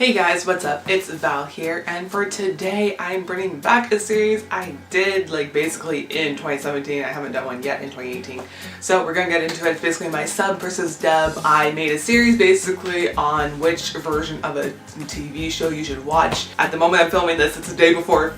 Hey guys, what's up? It's Val here, and for today I'm bringing back a series I did basically in 2017. I haven't done one yet in 2018. So we're gonna get into it. It's basically my sub versus dub. I made a series basically on which version of a TV show you should watch. At the moment I'm filming this, it's the day before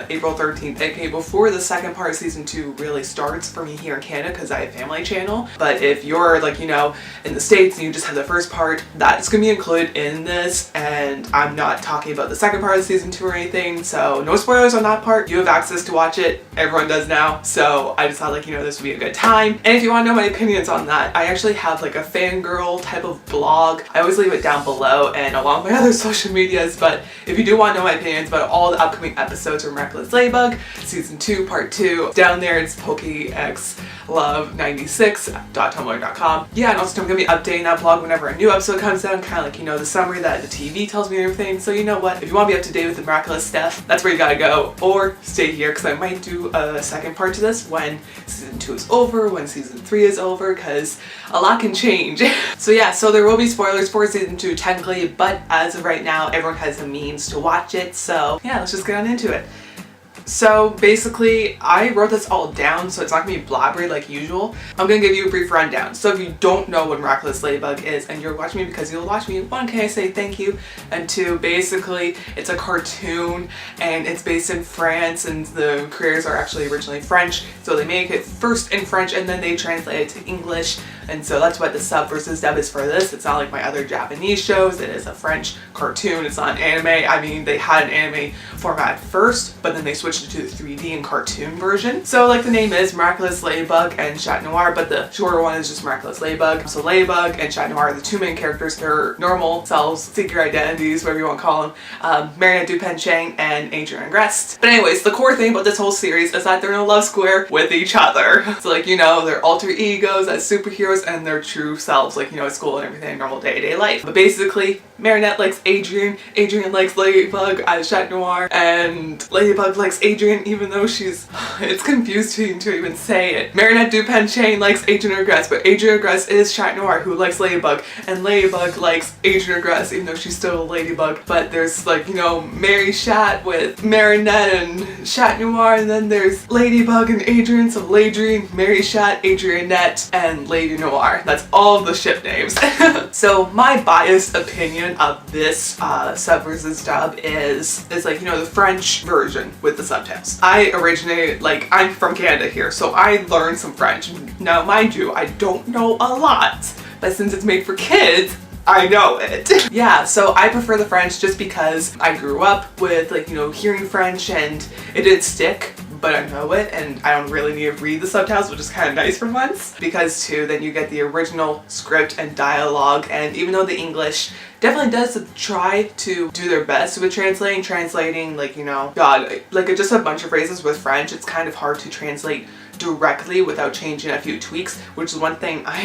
April 13th, aka before the second part of season 2 really starts for me here in Canada because I have Family Channel. But if you're in the States and you just have the first part, that's gonna be included in this, and I'm not talking about the second part of season 2 or anything, so no spoilers on that part. You have access to watch it, everyone does now, so I just thought this would be a good time. And if you want to know my opinions on that, I actually have a fangirl type of blog. I always leave it down below and along my other social medias, but if you do want to know my opinions about all the upcoming episodes of Miraculous Ladybug Season 2 Part 2, down there it's pokexlove96.tumblr.com. Yeah, and also I'm going to be updating that blog whenever a new episode comes out, kind of the summary that the TV tells me and everything. So you know what, if you want to be up to date with the Miraculous stuff, that's where you gotta go, or stay here because I might do a second part to this when season 2 is over, when season 3 is over, because a lot can change. So yeah, so there will be spoilers for season 2 technically, but as of right now everyone has the means to watch it, so yeah, let's just get on into it. So basically, I wrote this all down so it's not gonna be blabbery like usual. I'm gonna give you a brief rundown. So if you don't know what Miraculous Ladybug is and you're watching me because you'll watch me, one, can I say thank you? And two, basically it's a cartoon and it's based in France and the creators are actually originally French. So they make it first in French and then they translate it to English. And so that's what the sub versus dub is for this. It's not like my other Japanese shows. It is a French cartoon. It's not an anime. I mean, they had an anime format first, but then they switched it to the 3D and cartoon version. So like the name is, Miraculous Ladybug and Chat Noir, but the shorter one is just Miraculous Ladybug. So Ladybug and Chat Noir are the two main characters. Their normal selves, secret identities, whatever you want to call them. Marinette Dupenchang and Adrian Agreste. But anyways, the core thing about this whole series is that they're in a love square with each other. So their alter egos as superheroes and their true selves, at school and everything, normal day-to-day life. But basically, Marinette likes Adrian, Adrian likes Ladybug as Chat Noir, and Ladybug likes Adrian even though it's confusing to even say it. Marinette Dupenchang likes Adrian Agreste, but Adrian Agreste is Chat Noir who likes Ladybug, and Ladybug likes Adrian Agreste even though she's still a Ladybug. But there's Mary Chat with Marinette and Chat Noir, and then there's Ladybug and Adrian, so Ladrian, Mary Chat, Adrianette, and Lady Noir. That's all of the ship names. So my biased opinion of this sub versus dub is the French version with the subtitles. I originated, I'm from Canada here, so I learned some French. Now mind you, I don't know a lot, but since it's made for kids, I know it. Yeah, so I prefer the French just because I grew up with hearing French and it did stick, but I know it and I don't really need to read the subtitles, which is kind of nice for once, because too then you get the original script and dialogue, and even though the English definitely does try to do their best with translating just a bunch of phrases with French, it's kind of hard to translate directly without changing a few tweaks, which is one thing I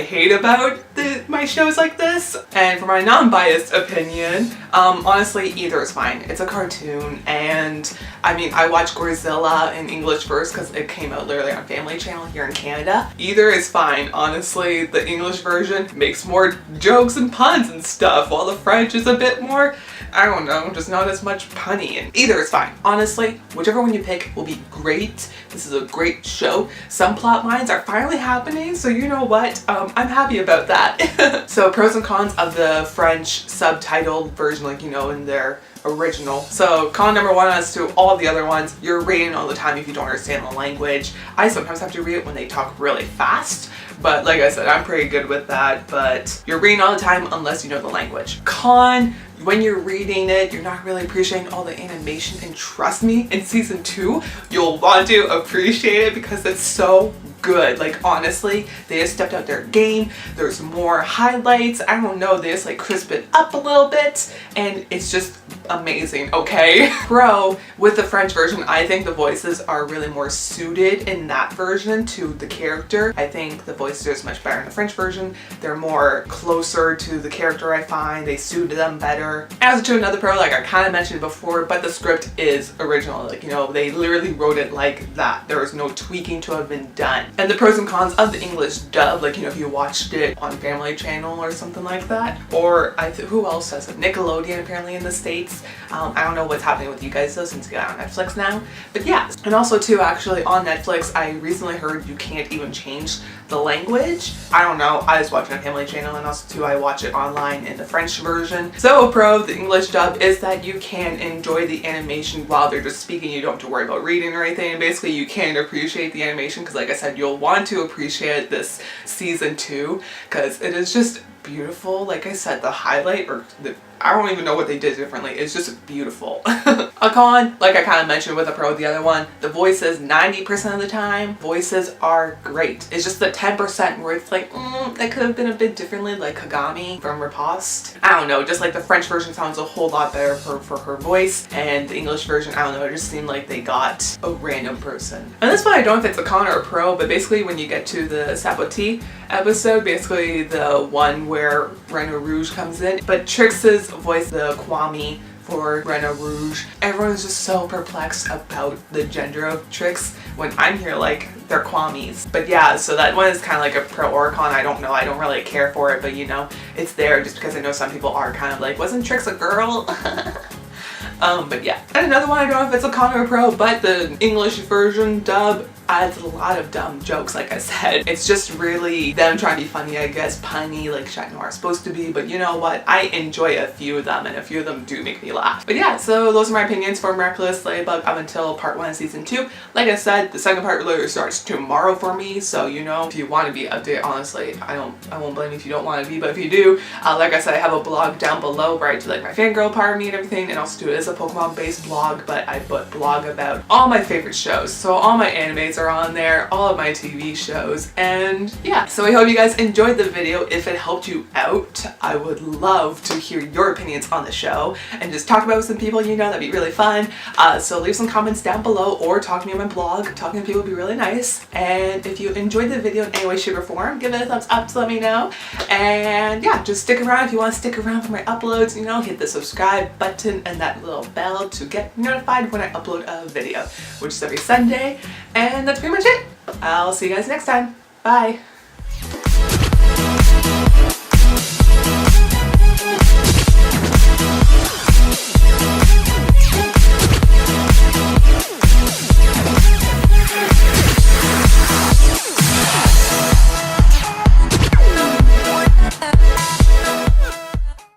hate about my shows like this. And for my non-biased opinion, honestly either is fine. It's a cartoon, and I mean I watched Godzilla in English first because it came out literally on Family Channel here in Canada. Either is fine. Honestly, the English version makes more jokes and puns and stuff, while the French is a bit more, I don't know, just not as much punny, and either is fine. Honestly, whichever one you pick will be great. This is a great show. Some plot lines are finally happening, so you know what? I'm happy about that. So pros and cons of the French subtitled version, in their original. So con number one as to all the other ones, you're reading all the time if you don't understand the language. I sometimes have to read it when they talk really fast, but like I said, I'm pretty good with that, but you're reading all the time unless you know the language. Con, when you're reading it, you're not really appreciating all the animation, and trust me, in season 2, you'll want to appreciate it because it's so good. Honestly, they just stepped out their game. There's more highlights. I don't know, they just crisp it up a little bit, and it's just amazing, okay? Pro, with the French version, I think the voices are really more suited in that version to the character. I think the voices are much better in the French version. They're more closer to the character, I find. They suited them better. As to another pro, like I kind of mentioned before, but the script is original. Like, you know, they literally wrote it like that. There was no tweaking to have been done. And the pros and cons of the English dub, like, you know, if you watched it on Family Channel or something like that, or who else does it? Nickelodeon apparently in the States. I don't know what's happening with you guys though, since you got on Netflix now. But yeah, and also too, actually on Netflix, I recently heard you can't even change the language. I don't know, I just watch it on Family Channel, and also too, I watch it online in the French version. So pro of the English dub is that you can enjoy the animation while they're just speaking. You don't have to worry about reading or anything. Basically, you can appreciate the animation because, like I said, you'll want to appreciate this season 2 because it is just beautiful. Like I said, the highlight, or I don't even know what they did differently. It's just beautiful. A con, like I kind of mentioned with a pro, the other one, the voices 90% of the time, voices are great. It's just the 10% where it's like, that could have been a bit differently, like Kagami from Riposte. I don't know, just like the French version sounds a whole lot better for her voice, and the English version, I don't know, it just seemed like they got a random person. And that's why I don't know if it's a con or a pro, but basically when you get to the Sapote episode, basically the one where Renaud Rouge comes in, but Trix's voice, the Kwame for Renaud Rouge, everyone's just so perplexed about the gender of Trix when I'm here like they're Kwames. But yeah, so that one is kind of like a pro or a con. I don't know, I don't really care for it, but you know, it's there just because I know some people are kind of like, wasn't Trix a girl? But yeah. And another one, I don't know if it's a con or a pro, but the English version dub adds a lot of dumb jokes, like I said. It's just really them trying to be funny, I guess, punny, like Chat Noir is supposed to be, but you know what? I enjoy a few of them, and a few of them do make me laugh. But yeah, so those are my opinions for Miraculous Ladybug up until part 1 of season 2. Like I said, the second part literally starts tomorrow for me, so you know, if you want to be updated, honestly, I won't blame you if you don't want to be, but if you do, like I said, I have a blog down below where I do like my fangirl part of me and everything, and also it is a Pokemon based blog, but I blog about all my favorite shows. So all my animes are on there, all of my TV shows, and yeah. So I hope you guys enjoyed the video. If it helped you out, I would love to hear your opinions on the show and just talk about some people you know. That'd be really fun. So leave some comments down below or talk to me on my blog. Talking to people would be really nice. And if you enjoyed the video in any way, shape, or form, give it a thumbs up to let me know. And yeah, just stick around if you want to stick around for my uploads. You know, hit the subscribe button and that little bell to get notified when I upload a video, which is every Sunday. And that's pretty much it. I'll see you guys next time. Bye.